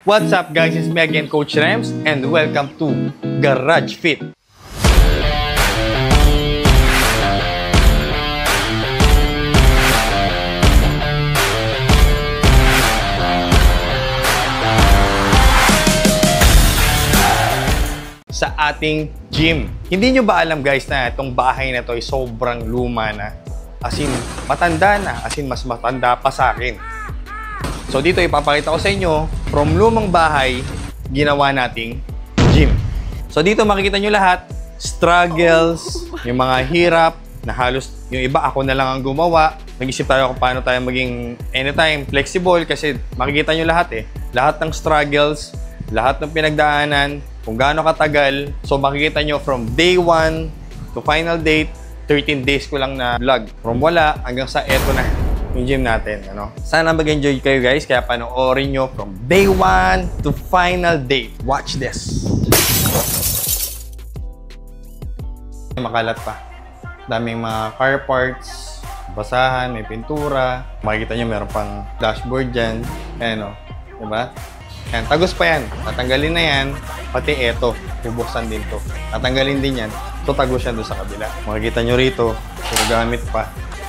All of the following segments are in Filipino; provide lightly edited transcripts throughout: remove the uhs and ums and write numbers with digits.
What's up guys, it's me again, Coach Rems, and welcome to Garage Fit. Sa ating gym. Hindi nyo ba alam guys na itong bahay na to ay sobrang luma na? As in, matanda na. As in, mas matanda pa sa akin. So dito ipapakita ko sa inyo, from lumang bahay, ginawa nating gym. So dito makikita nyo lahat, struggles, yung mga hirap, na halos yung iba ako na lang ang gumawa. Nag-isip tayo kung paano tayo maging anytime flexible kasi makikita nyo lahat Lahat ng struggles, lahat ng pinagdaanan, kung gaano katagal. So makikita nyo from day 1 to final date, 13 days ko lang na vlog. From wala hanggang sa eto na yung gym natin. Sana mag-enjoy kayo guys, kaya panoorin nyo from day 1 to final date. Watch this. Makalat pa. Daming mga car parts, basahan, may pintura. Makikita nyo meron pang dashboard dyan. Ayan diba? Yan, tagos pa yan. Tatanggalin na yan. Pati eto, bubuksan din to. Tatanggalin din yan. So, tagos yan doon sa kabila. Makikita nyo rito, puro gamit pa.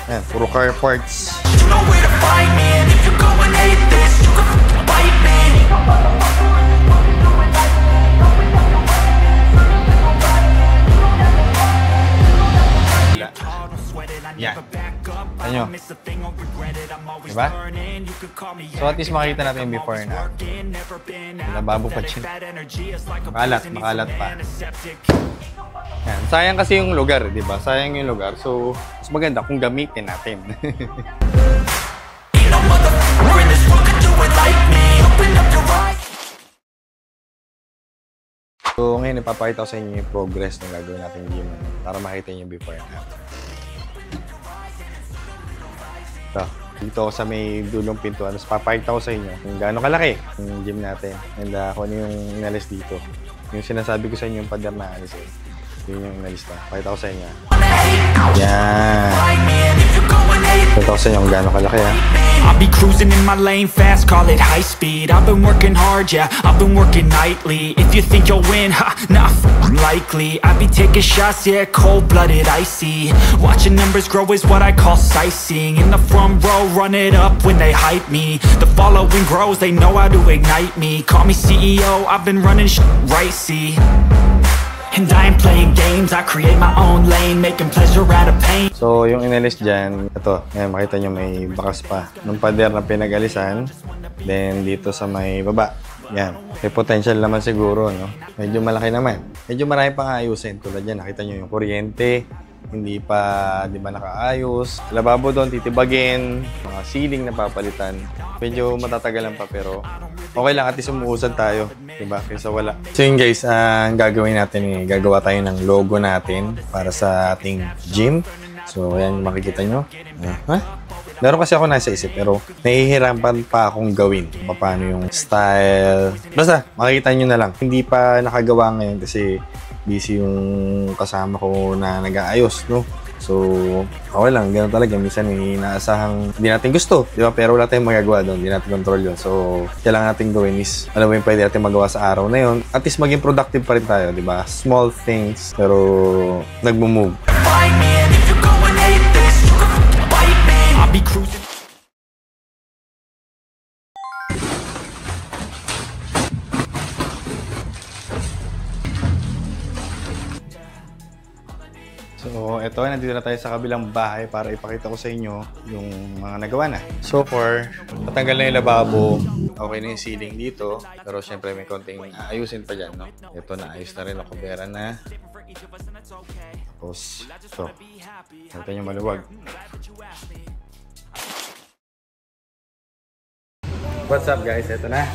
Yan, puro car parts. You know where to find me, and if you go and hate this, you can fight me. Yan. Ano? Diba? So at least makikita natin yung before na. Nababo pa siya. Makalat pa. Yan. Sayang kasi yung lugar, diba? Sayang yung lugar. So, mas maganda kung gamitin natin. So, ngayon ipapakita ko sa inyo yung progress ng gagawin natin gym para makita nyo yung before na. So, dito ako sa may dulong pintuan. Tapos papakita ko sa inyo kung gaano kalaki yung gym natin. And kung ano yung inalis dito. Yung sinasabi ko sa inyo yung pader na alis yun yung inalis na. Pakita ko sa inyo. Yan. Pakita ko sa inyo kung gaano kalaki I'll be cruising in my lane fast, call it high speed. I've been working hard, yeah, I've been working nightly. If you think you'll win, ha, not likely. I be taking shots, yeah, cold-blooded, icy. Watching numbers grow is what I call sightseeing. In the front row, run it up when they hype me. The following grows, they know how to ignite me. Call me CEO, I've been running right, see. And I ain't playing games, I create my own lane, making pleasure out of pain. So, yung inalis dyan, ito, ngayon makita nyo may bakas pa. Nung pader na pinag-alisan, then dito sa may baba. Yan. May potential naman siguro, no? Medyo malaki naman. Medyo marami pang ayusin. Tulad yan, nakita nyo yung kuryente. Hindi pa, di ba, nakaayos. Lababo doon, titibagin. Mga ceiling na papalitan. Medyo matatagalan pa, pero okay lang. At least umuusad tayo. Diba? Kaysa wala. So yun guys, ang gagawin natin gagawa tayo ng logo natin para sa ating gym. So ayan, makikita nyo. Meron kasi ako nasa isip, pero nahihirapan pa akong gawin. Paano yung style. Basta, makikita nyo na lang. Hindi pa nakagawa ngayon kasi busy yung kasama ko na nag-aayos, no? So, okay lang, gano'n talaga. Minsan may inaasahang hindi natin gusto, di ba? Pero wala tayong magagawa doon, hindi natin control yun. So, kailangan natin gawin is, ano ba yung pwede natin magawa sa araw na yun. At least maging productive pa rin tayo, di ba? Small things, pero nagmo-move. I'll be cruising. So, eto, nandito na tayo sa kabilang bahay para ipakita ko sa inyo yung mga nagawa na. So far, natanggal na yung lababo, okay na yung ceiling dito, pero syempre may konting ayusin pa dyan, no? Ito, naayos na rin, nakubera na. Tapos, ito, nakita nyo maluwag. What's up guys, ito na.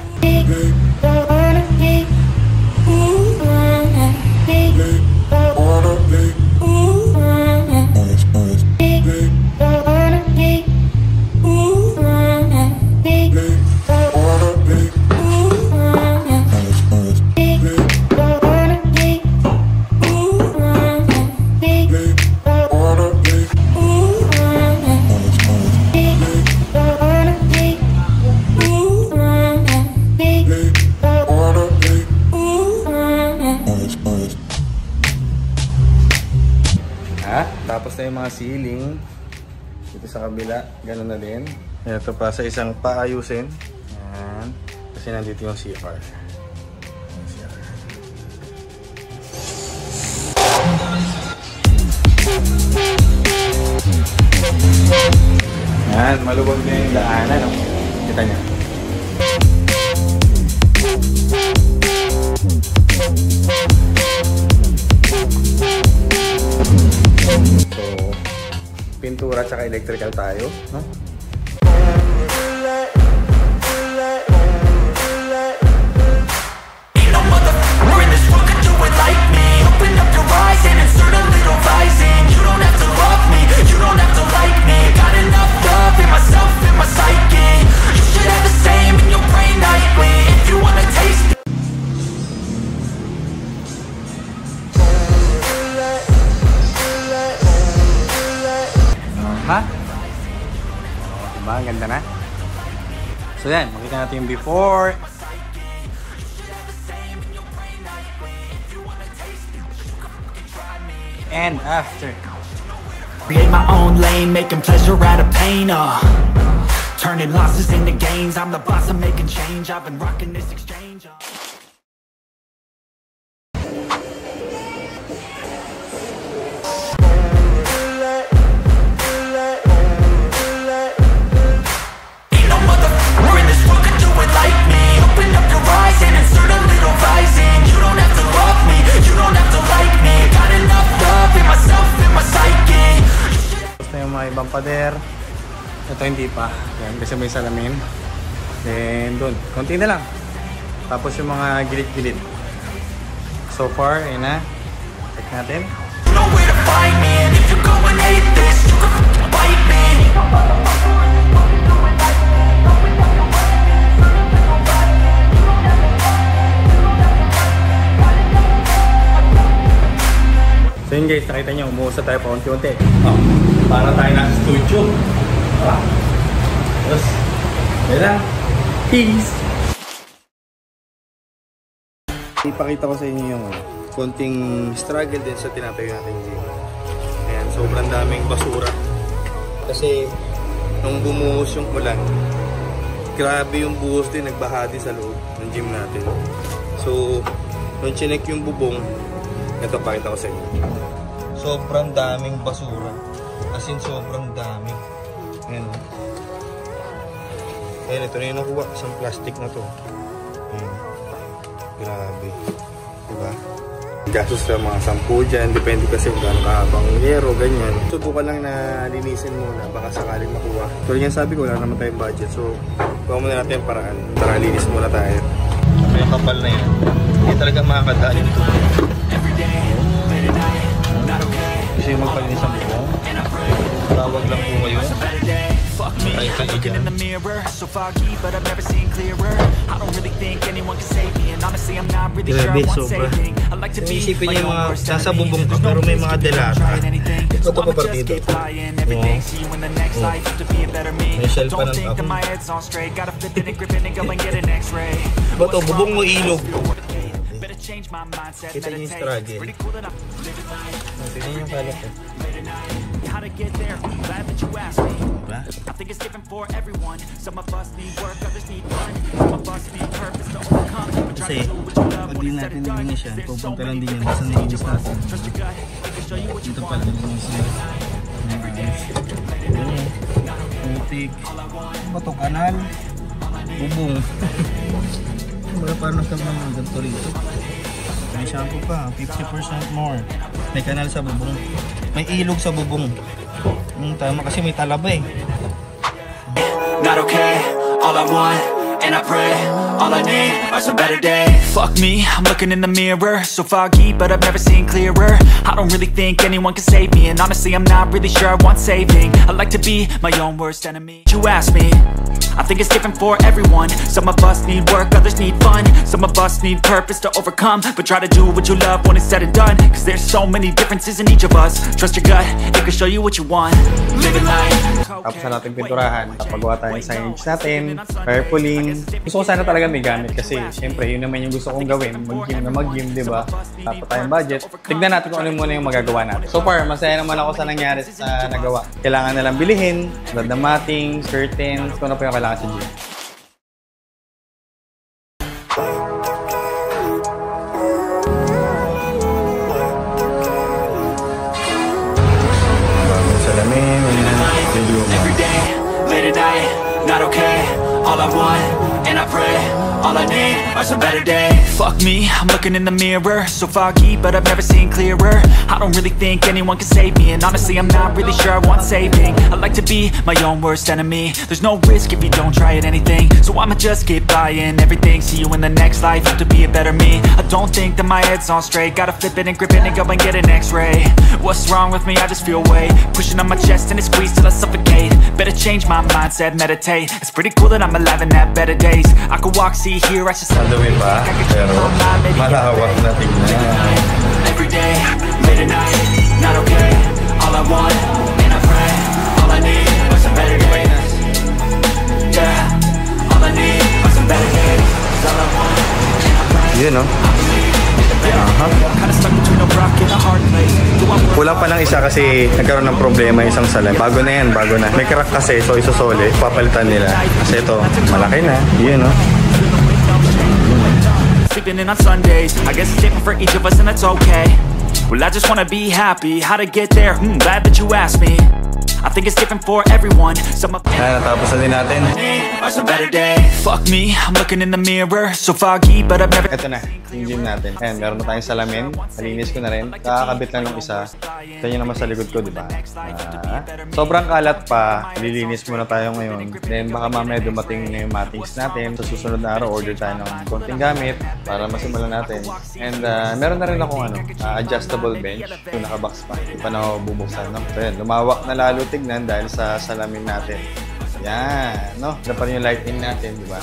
Tapos na yung mga ceiling. Dito sa kabila, gano'n na din. Ito pa sa isang paayusin. Ayan. Kasi nandito yung CR. Ayan, maluwag na yung daanan. No? Kita niya. So, pintura at electrical tayo. No? Ha? Diba? Ang ganda na. So yan, makita natin yung before. And after. Create my own lane, making pleasure out of pain, turning losses into gains. I'm the boss, I'm making change. I've been rocking this exchange, Ibang pader. Ito hindi pa. Yan, kasi may salamin. Then doon, konti na lang. Tapos yung mga gilid-gilid. So far, ayun na. Check natin. So yun guys, nakita nyo, umuusap tayo pa unti-unti. Oh, para tayo na studio. Tapos, yun lang. Peace! Ipakita ko sa inyo yung konting struggle din sa tinatayo natin gym. Ayan, sobrang daming basura. Kasi, nung bumuhos yung ulan, grabe yung buhos din, nagbahati sa loob ng gym natin. So, nung chinek yung bubong, ito, pakita ko sa inyo. Sobrang daming basura. As in, sobrang dami. Ayan. Ayan, ito na yung nakuha. Isang plastic na to. Ayan. Grabe. Diba? Gastos sa mga 10 dyan. Depende kasi kung gaano kahabang yero, ganyan. Subukan lang na linisin muna. Baka sakaling makuha. So, yan sabi ko, wala naman tayong budget. So, gawa muna natin yung paraan. Tara, linis muna tayo. May kapal na yan. Hindi talaga makakadaan yung ito. Gusto yung magpalinis ang buong. Tawag lang po kayo. Fuck me, I'm looking in the mirror, so foggy, but I've never seen clearer. I don't really think anyone can save me, and honestly, I'm not really sure what saving. I like to be my own worst enemy. There's no reason to try anything, so I'ma just keep flying. Everything, see you in the next life, to be a better me. Don't think that my head's on straight, gotta flip it and grip it and go and get an x-ray. Bato, bubong mo ilog. Better change my mindset, Kita niyo yung struggle. Tignan niyo yung kalat eh. How to get there, glad that you asked me. I think it's different for everyone. Some of us need work, others need fun. Some of us need purpose to overcome. Kasi, pag di natin nilinis yan, pupunta lang din yan sa nilinis natin. Dito pala nilinis yan. Putik. Ano to? Kanal? Bubong. Wala pa nagkaroon ng ganito rito. May shampoo pa, 50% more. May kanal sa bubong. May ilog sa bubong. Tama kasi may talaba eh. Not okay, all I want, and I pray, all I need are some better days. Fuck me, I'm looking in the mirror, so foggy, but I've never seen clearer. I don't really think anyone can save me, and honestly I'm not really sure I want saving. I like to be my own worst enemy. You ask me, I think it's different for everyone. Some of us need work, others need fun. Some of us need purpose to overcome, but try to do what you love when it's said and done, cause there's so many differences in each of us. Trust your gut, it can show you what you want. Living life. Tapos na natin pinturahan, napagawa tayo yung signage natin, purpling. Gusto ko sana talaga may gamit kasi syempre yun naman yung gusto kong gawin, mag-gym na mag-gym, di ba? Tapos tayong budget. Tignan natin kung ano muna yung magagawa natin. So far, masaya naman ako sa nangyari sa nagawa. Kailangan na lang bilihin, tulad ng matting, curtains, kung ano pa yung kailangan sa gym. Salamin, Every day, late at night, not okay. All I want, and I pray, all I need are some better days. Fuck me, I'm looking in the mirror, so foggy, but I've never seen clearer. I don't really think anyone can save me, and honestly I'm not really sure I want saving. I like to be my own worst enemy. There's no risk if you don't try at anything, so I'ma just keep buying everything. See you in the next life, have to be a better me. I don't think that my head's on straight, gotta flip it and grip it and go and get an x-ray. What's wrong with me? I just feel weight pushing on my chest and it squeezes till I suffocate. Better change my mindset, meditate. It's pretty cool that I'm alive and have better days. I could walk, see, hear, I should Madumi pa, pero malawak na tingnan. every day, late at night, not okay. All I want, and I pray, all I need are some better days. Yeah, all I need are some better days. All I want, and I pray. Yun, no? Kinda stuck between a rock and a hard place. Kulang pa lang isa kasi nagkaroon ng problema isang salamin. Bago na yan, bago na. May crack kasi, so isusole, papalitan nila. Kasi ito, malaki na. Yun, no? Sleeping in on Sundays, I guess it's different for each of us and that's okay. Well, I just wanna be happy. How to get there? Glad that you asked me. I think it's different for everyone. Some of Natapos na din natin. are some better days. Fuck me, I'm looking in the mirror, so foggy, but I've never. Ito na, yung gym natin. Ayan, meron na tayong salamin. Nalinis ko na rin. Kakakabit lang ng isa. Ito yun naman sa likod ko, di ba? Sobrang kalat pa. Lilinis muna tayo ngayon. Then baka mamaya dumating na yung mattings natin. Sa susunod na araw, order tayo ng konting gamit para masimulan natin. And meron na rin akong adjustable bench. Yung nakabox pa. Hindi pa na ako bubuksan. No? So yan, lumawak na lalo tignan dahil sa salamin natin. Yan, no? Dapat yung lighting natin, di ba?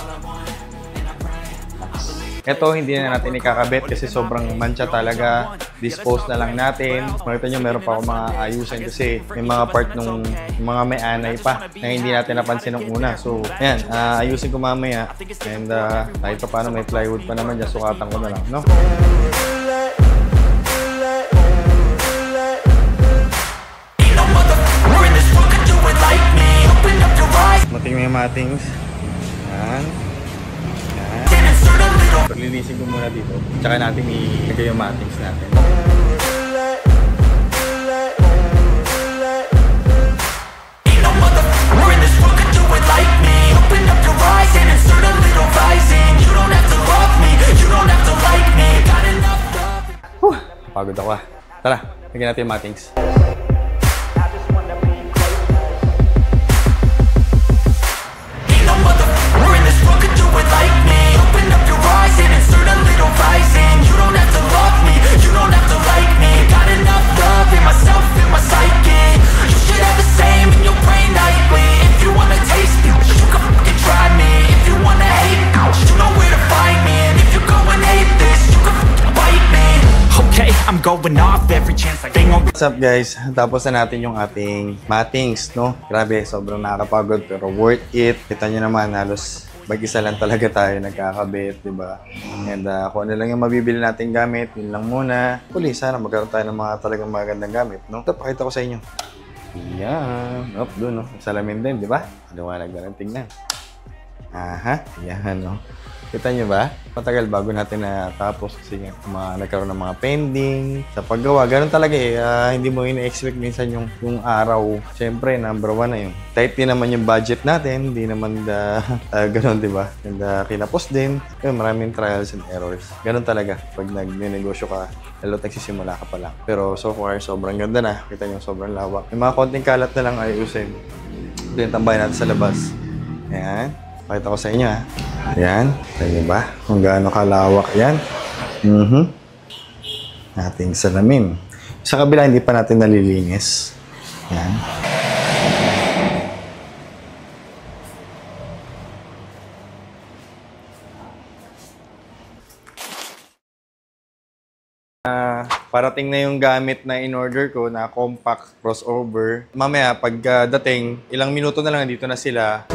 Ito, hindi na natin ikakabit kasi sobrang mancha talaga. Dispose na lang natin. Makita nyo, meron pa akong mga ayusin kasi may mga part nung mga may anay pa na hindi natin napansin nung una. So, ayan, ayusin ko mamaya. And kahit pa paano may plywood pa naman dyan, sukatan ko na lang, no? Mating may matings. Yan. Linisin ko muna dito. Tsaka natin ilagay yung matings natin. Pagod ako ah. Tara, lagyan natin yung matings. I'm going off every chance I get on. What's up guys? Tapos na natin yung ating mattings, no? Grabe, sobrang nakakapagod pero worth it. Kita nyo naman, halos mag-isa lang talaga tayo nagkakabit, di ba? And kung ano lang yung mabibili natin gamit, yun lang muna. Huli, sana magkaroon tayo ng mga talagang magandang gamit, no? Ito, pakita ko sa inyo. Yan. Op, doon, no? Salamin din, di ba? Liwanag na lang tingnan. Aha, yan, no? Kita nyo ba? Matagal bago natin natapos kasi nagkaroon ng mga pending sa paggawa. Ganun talaga eh. Hindi mo ina-expect minsan yung araw. Siyempre, number one na yun. Tight din naman yung budget natin. Hindi naman ganun, di ba? And kinapos din. Yun, maraming trials and errors. Ganun talaga. Pag nag-negosyo ka, lalo nagsisimula ka pa lang. Pero so far, sobrang ganda na. Kita nyo, sobrang lawak. May mga konting kalat na lang ayusin. Ito yung tambahin natin sa labas. Ayan. Pakita ko sa inyo ha. Ayan. Kaya ba? Kung gaano kalawak yan. Ating salamin. Sa kabila, hindi pa natin nalilinis. Ayan. Parating na yung gamit na in-order ko na compact crossover. Mamaya, pag dating, ilang minuto na lang dito na sila.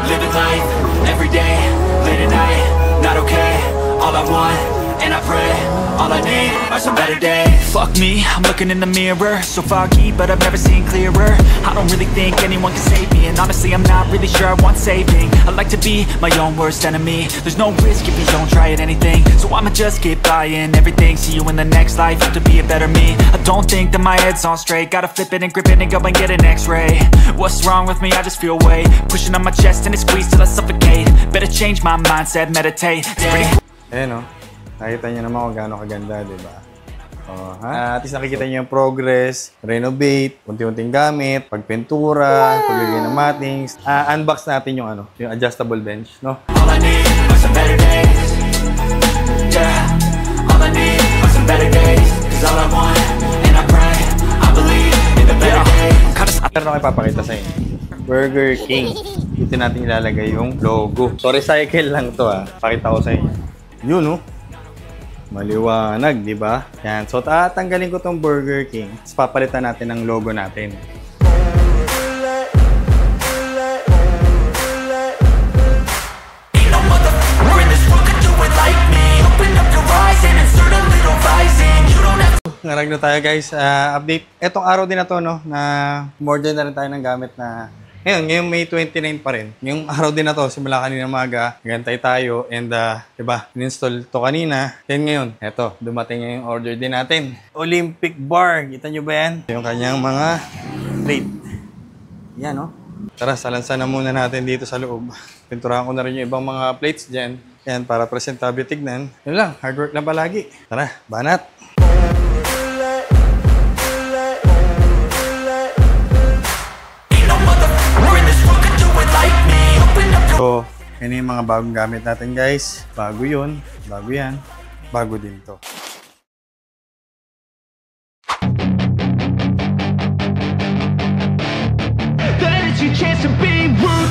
Living life, everyday, late at night, not okay. All I want, and I pray, all I need are some better days. Fuck me, I'm looking in the mirror, so foggy, but I've never seen clearer. I don't really think anyone can save me, and honestly I'm not really sure I want saving. I like to be my own worst enemy. There's no risk if you don't try at anything, so I'ma just keep buying everything. See you in the next life, have to be a better me. I don't think that my head's on straight, gotta flip it and grip it and go and get an x-ray. What's wrong with me? I just feel weight pushing on my chest and it squeezes till I suffocate. Better change my mindset, meditate. It's pretty cool. Ayan o. Nakita niyo naman kung gaano kaganda, di ba? At least nakikita niyo yung progress, renovate, unti-unting gamit, pagpintura, paglagay ng mattings. Unbox natin yung yung adjustable bench, no? All I need are some better days. Yeah, all I need are some better days. 'Cause all I want, and I pray, I believe in the better days. Pero ako ipapakita sa inyo. Burger King. Dito natin ilalagay yung logo. So, recycle lang to Pakita ko sa inyo. Yun, no? Maliwanag, di ba? Yan. So, tatanggalin ko tong Burger King. Tapos papalitan natin ang logo natin. Ngarag na tayo guys. Update. Etong araw din na to, no? Na more than na rin tayo ng gamit na Ngayon May 29 pa rin. Ngayong araw din na to, simula kanina maga, gantay tayo, and diba, in-install to kanina. Then ngayon, eto, dumating yung order din natin. Olympic bar, kita nyo ba yan? Yung kanyang mga plate. Yan, no? Tara, salansan na muna natin dito sa loob. Pinturahan ko na rin yung ibang mga plates dyan. Yan, para presentable tignan. Yun lang, hard work lang palagi. Tara, banat! So, yun yung mga bagong gamit natin guys. Bago yun, bago yan, bago din to.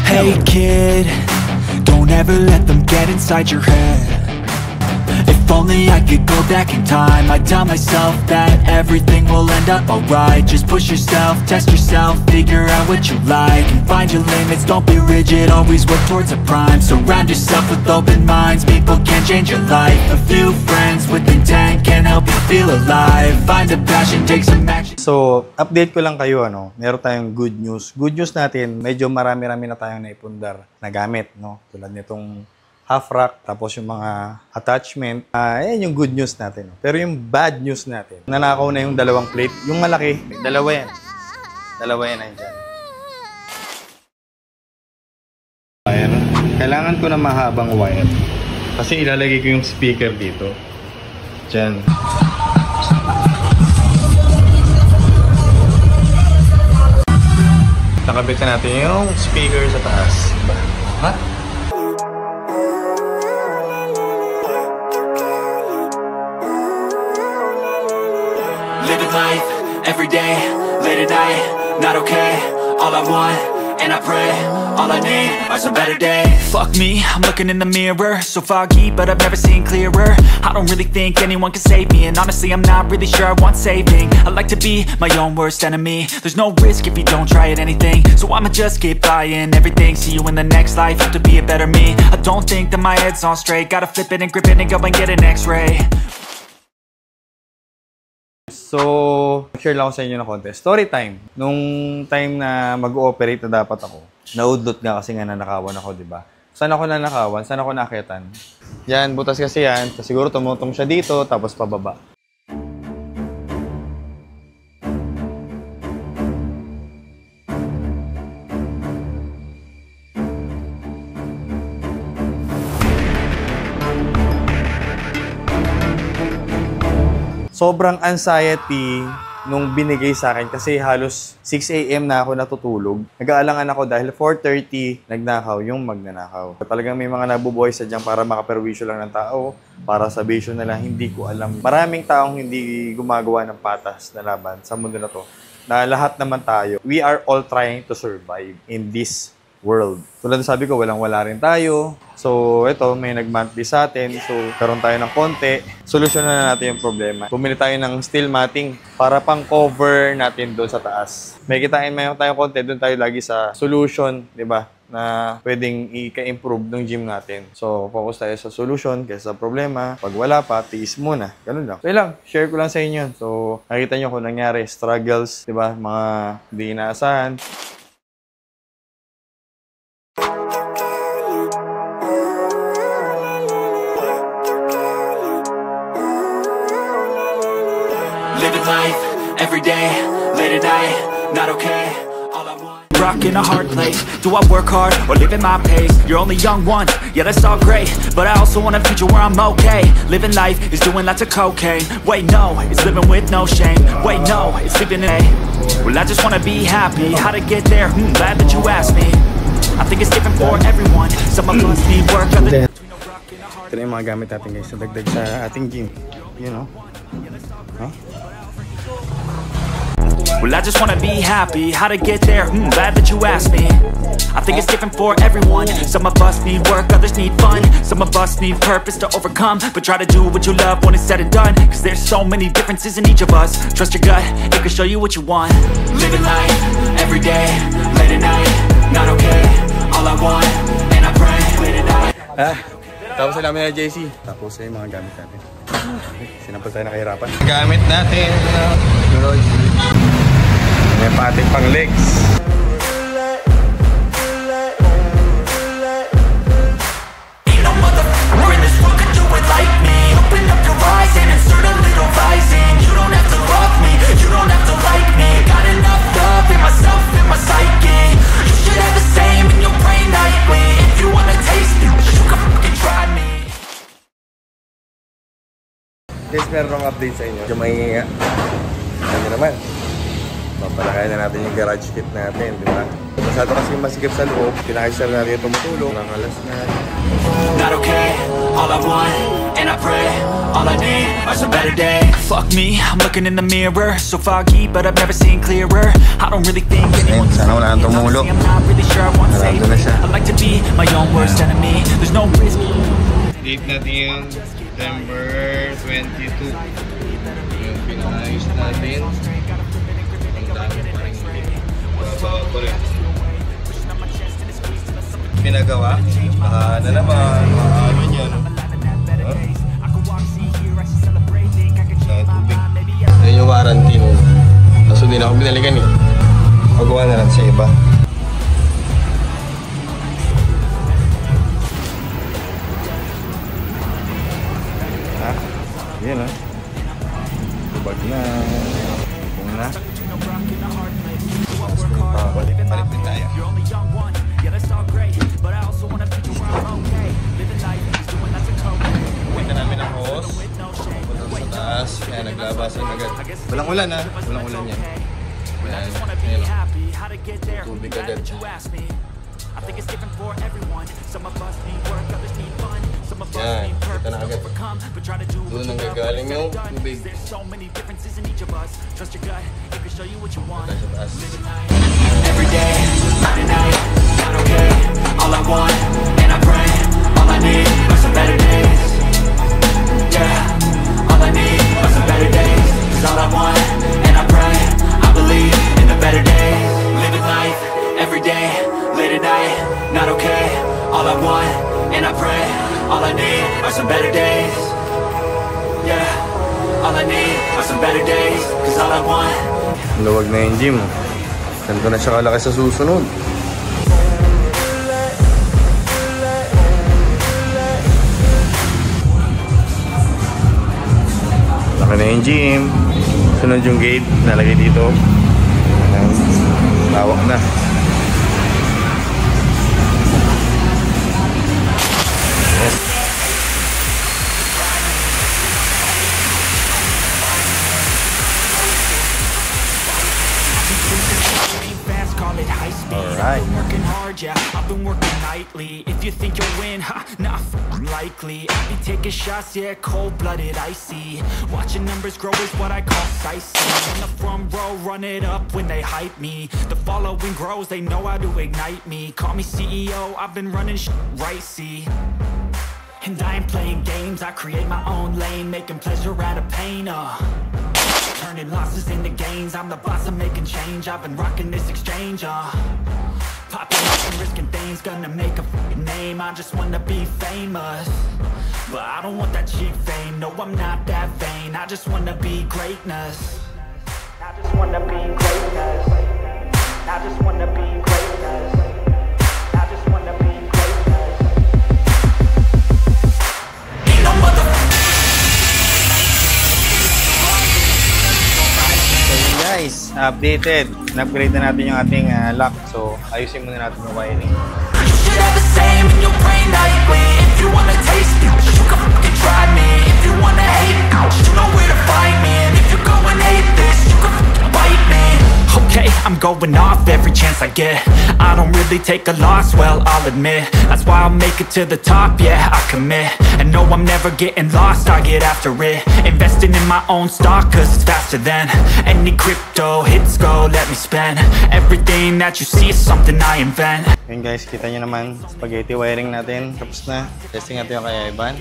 Hey kid, don't ever let them get inside your head. If only I could go back in time, I'd tell myself that everything will end up alright. Just push yourself, test yourself, figure out what you like, and find your limits, don't be rigid, always work towards a prime. Surround yourself with open minds, people can change your life. A few friends with intent can help you feel alive. Find a passion, take some action. So, update ko lang kayo, meron tayong good news. Good news natin, medyo marami-rami na tayong naipundar na gamit, no? Tulad nitong half rack, tapos yung mga attachment. Yan yung good news natin. Pero yung bad news natin, nanakaw na yung dalawang plate. Yung malaki, dalawa yan. Dalawa yan nandiyan. Wire. Kailangan ko na mahabang wire. Kasi ilalagay ko yung speaker dito. Diyan. Nakabit na natin yung speaker sa taas. Ha? Living life, everyday, late at night, not okay. All I want, and I pray, all I need are some better days. Fuck me, I'm looking in the mirror, so foggy, but I've never seen clearer. I don't really think anyone can save me, and honestly I'm not really sure I want saving. I like to be my own worst enemy. There's no risk if you don't try at anything, so I'ma just keep buying everything. See you in the next life, have to be a better me. I don't think that my head's on straight, gotta flip it and grip it and go and get an x-ray. So, share lang ako sa inyo ng konti. Story time. Nung time na mag-ooperate na dapat ako, naudlot nga kasi nga nanakawan ako, di ba? Saan ako nanakawan? Saan ako nakitan? Yan, butas kasi yan. Siguro tumutong siya dito, tapos pababa. Sobrang anxiety nung binigay sa akin kasi halos 6 AM na ako natutulog. Nag-aalangan ako dahil 4:30 nagnakaw yung magnanakaw. Talagang may mga nabubuhay sa dyan para makaperwisyo lang ng tao, para sa bisyo na lang, hindi ko alam. Maraming taong hindi gumagawa ng patas na laban sa mundo na to. Na lahat naman tayo, we are all trying to survive in this world. Tulad na sabi ko, walang-wala rin tayo. So, ito, may nag-monthly sa atin. So, karoon tayo ng konti. Solusyon na natin yung problema. Bumili tayo ng steel matting para pang cover natin doon sa taas. May kitain mayon tayong konti, doon tayo lagi sa solution, di ba? Na pwedeng i-improve ng gym natin. So, focus tayo sa solution kaysa sa problema. Pag wala pa, tiis muna. Ganun lang. So, lang. Share ko lang sa inyo. So, nakita nyo kung nangyari. Struggles, di ba? Mga di inaasahan. Living life, every day, late at night, not okay. Rock in a hard place. Do I work hard or live at my pace? You're only young once, yeah that's all great, but I also want a future where I'm okay. Living life is doing lots of cocaine. Wait no, it's living with no shame. Wait no, it's living in a. Well I just wanna be happy. How to get there? Glad that you asked me. I think it's different for everyone. Some of us need work, others. Ito na yung mga gamit natin guys. Dagdag sa ating gym. You know? Huh? Well, I just wanna be happy. How to get there? Glad that you asked me. I think it's different for everyone. Some of us need work, others need fun. Some of us need purpose to overcome. But try to do what you love when it's said and done. Cause there's so many differences in each of us. Trust your gut, it can show you what you want. Living life, every day, late at night, not okay. All I want, and I pray, late at night. Tapos na namin na JC. Tapos yung mga gamit natin. Sinampal tayo nakahirapan. Gamit natin. May pating pang legs. Ain't no motherfucker in this world could do it like me. Open up your eyes and insert a little rising. You don't have to love me, you don't have to like me. Got enough love in myself, in my psyche. You should have the same in your brain nightly. If you wanna taste it, you can fucking try me. Guys, meron akong update sa inyo. Yung mahinga. Ano naman? Papalakayan na natin yung garage kit natin, di ba? Masyado kasi masikip sa loob. Pinakisar natin yung tumutulong. Nakalas na. Not okay, all I want, and I pray, all I need are some better days. Fuck me, I'm looking in the mirror, so foggy, but I've never seen clearer. I don't really think anyone's sana wala nang tumulong. I'm not really sure I want to say. Narado na siya. I like to be my own worst enemy. There's no risk. Date natin yung September 22. Yung pinakayos natin. Ang dami pa rin. Bawa pa rin. Pinagawa. Baka na naman. Ano yun? Sa tubig. Ayun yung warranty mo. Kaso din ako binalikan eh. Pagawa na lang sa iba. Yan ah. Tubag na. Kung na. Balik din tayo. Punta namin ang hose. Punta sa taas. Kaya naglabasan agad. Walang ulan ah. Walang ulan yan. Ayan. Ayan. Tubig agad. I think it's different for everyone. Some of us need work, others need fun. Some of us Yan, need kita purpose na to agad. overcome. But try to do what Doon you ang love gagaling when yung it's done. tubig. There's so many differences in each of us. Trust your gut, it can show you what you want. Sa taas. Every day, night and night, not okay. All I want, and I pray, all I need are some better days. Yeah, all I need are some better days. 'Cause all I want, and I pray, I believe in the better days. Living life, every day, late at night, not okay. All I want, and I pray, all I need are some better days. Yeah, all I need are some better days. 'Cause all I want. Luwag na yung gym. Ganito na siya kalaki sa susunod. Laki na yung gym. Sunod yung gate. Nalagay dito. Lawak na. cold-blooded high speed. Alright. I've been working hard, yeah, I've been working nightly. If you think you'll win, ha, nah, likely. I be taking shots, yeah, cold-blooded, icy. Watching numbers grow is what I call sightseeing. In the front row, run it up when they hype me. The following grows, they know how to ignite me. Call me CEO, I've been running right, see. And I ain't playing games, I create my own lane, making pleasure out of pain, turning losses into gains, I'm the boss, I'm making change. I've been rocking this exchange, popping up and risking things, gonna make a f***ing name. I just wanna be famous, but I don't want that cheap fame. No, I'm not that vain, I just wanna be greatness. I just wanna be greatness. I just wanna be greatness. I just wanna be greatness. Ain't no Guys, updated. Na-upgrade na natin yung ating lock. So, ayusin muna natin yung wiring. You should have the same in your brain nightly. If you wanna taste it, you can fucking try me. If you wanna hate it, you know where to find me. And if you're going hate this, you can fucking bite me. Okay, I'm going off every chance I get. I don't really take a loss, well, I'll admit. That's why I'll make it to the top, yeah, I commit. And no, I'm never getting lost, I get after it. Investing in my own stock, cause it's faster than any crypto hits go, let me spend. Everything that you see is something I invent. Yun guys, kita nyo naman. Spaghetti wiring natin. Tapos na. Testing natin yung kay Ivan.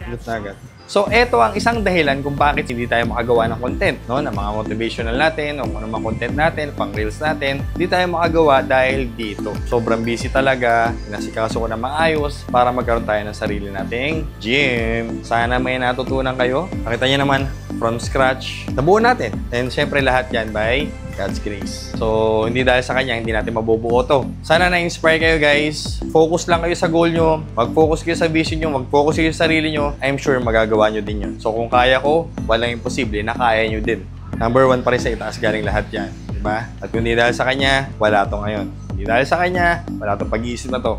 Ulit na agad. So, eto ang isang dahilan kung bakit hindi tayo makagawa ng content, no? Ng mga motivational natin, o mga content natin, pang reels natin. Hindi tayo makagawa dahil dito. Sobrang busy talaga. Nasikaso ko na maayos para magkaroon tayo ng sarili nating gym. Sana may natutunan kayo. Nakita nyo naman, from scratch. Nabuo natin. And syempre lahat yan by God's grace. So, hindi dahil sa Kanya, hindi natin mabubuo to. Sana na-inspire kayo guys. Focus lang kayo sa goal nyo. Mag-focus kayo sa vision nyo. Mag-focus kayo sa sarili nyo. I'm sure magagawa nyo din yun. So, kung kaya ko, walang imposible na kaya nyo din. Number 1 pa rin sa itaas galing lahat yan. Diba? At kung hindi dahil sa Kanya, wala to ngayon. Hindi dahil sa Kanya, wala tong pag-iisip na to.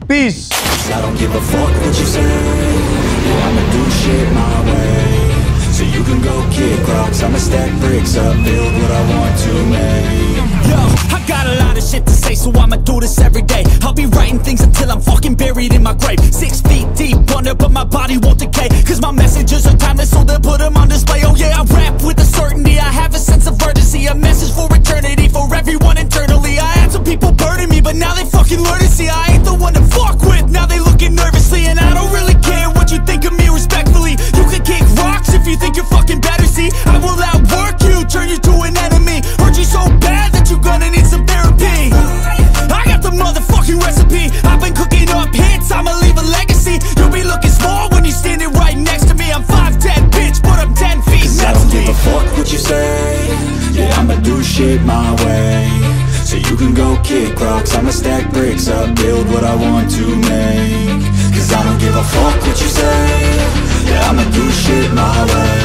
Peace! I don't give a fuck what you say. Yeah, I'ma do shit my way. So you can go kick rocks, I'ma stack bricks up, build what I want to make. Yo, I got a lot of shit to say, so I'ma do this every day. I'll be writing things until I'm fucking buried in my grave. 6 feet deep under, but my body won't decay. Cause my messages are timeless, so they'll put them on display. Oh yeah, I rap with a certainty, I have a sense of urgency. A message for eternity, for everyone internally. I had some people burning me, but now they fucking learn to see I ain't the one to fuck with, now they looking nervously. And I don't really care what you think of me respectfully. You can kick rocks if you think you're fucking better, see I will outwork you, turn you to an enemy. Hurt you so bad that you're gonna need some therapy. I got the motherfucking recipe, I've been cooking up hits, I'ma leave a legacy. You'll be looking small when you're standing right next to me. I'm 5'10", bitch, but I'm 10 feet Cause I don't give a fuck what you say. Yeah, I'ma do shit my way. So you can go kick rocks, I'ma stack bricks up, build what I want to make. Cause I don't give a fuck what you say. Yeah, I'ma do shit my way.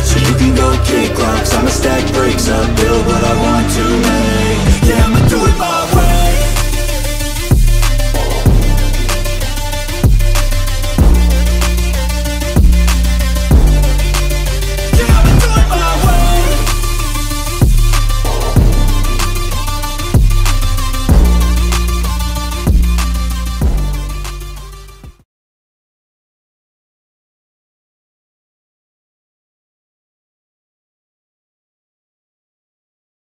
So you can go kick rocks, I'ma stack bricks up, build